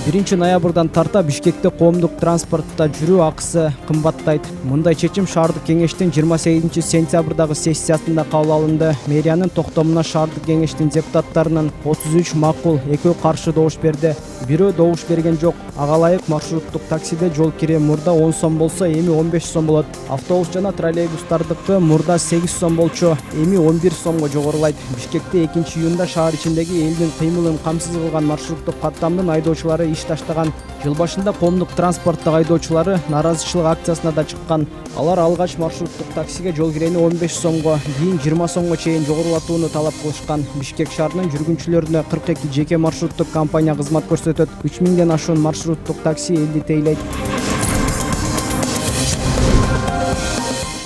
1-ноябрдан тарта Бишкекте коомдук транспортто жүрүү акысы кымбаттайт. Мындай чечим шаардык кеңештин 28-сентябрдагы сессиясында кабыл алынды. Мэриянын токтомуна шаардык кеңештин депутаттарынын 33 макул, 2 каршы добуш берди. Бирөө добуш берген жок. Ага ылайык маршруттук таксиде жол кире мурда 10 сом болсо, эми 15 сом болот. Автобус жана троллейбустардыкы мурда 8 сом болчу, эми 11 сомго жогорулайт. Бишкекте 2-июнда шаар ичиндеги элдин кыймылын камсыз кылган маршруттук каттамдын айдоочулары иш таштаган. Жыл башында коомдук транспорттук айдоочулары нааразычылык акциясына да чыккан. Алар алгач маршруттук таксиге жол кирени 15 сомго, кийин 20 сомго чейин жогорулатууну талап кылышкан. Бишкек шаарынын жүргүнчүлөрүнө 42 жеке маршруттук компания кызмат көрсөтөт. 3000ден ашуун маршруттук такси элди тейлейт.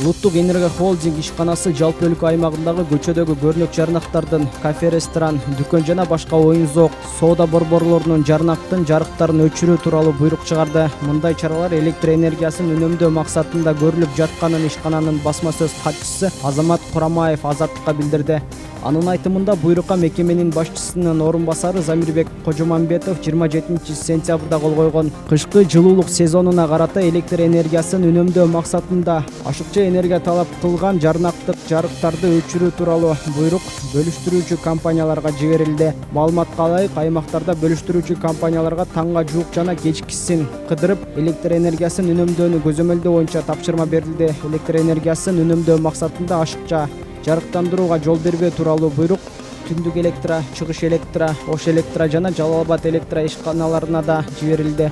Улуттук энергия холдинг ишканасы жалпы өлкө аймагындагы көчөдөгү көрүнөк жарнактардын, кафе, ресторан, дүкөн жана башка оюн-зоок, соода борборлорунун жарнактын жарыктарын өчүрүү тууралуу буйрук чыгарды. Мындай чаралар электр энергиясын үнөмдөө максатында көрүлүп жатканын ишкананын басма сөз катчысы Азамат Курамаев Азаттыкка билдирди. Анын айтымында буйрукка мекеменин башчысынын орун басары Замирбек Кожомамбетов 27-сентябрда кол койгон. Кышкы жылуулук сезонуна карата электр энергиясын үнөмдөө максатында ашыкча энергия талап кылган жарнактык жарыктарды өчүрүү тууралуу буйрук бөлүштүрүүчү компанияларга жиберилди. Маалыматка ылайык, аймактарда бөлүштүрүүчү компанияларга таңга жуук жана кечкисин кыдырып электр энергиясын үнөмдөөнү көзөмөлдөө боюнча тапшырма берилди. Электр энергиясын үнөмдөө максатында ашыкча жарыктандырууга жол бербөө тууралуу буйрук Түндүк электро, Чыгыш электро, Ош электро жана Жалал Абад электро ишканаларына да жиберилди.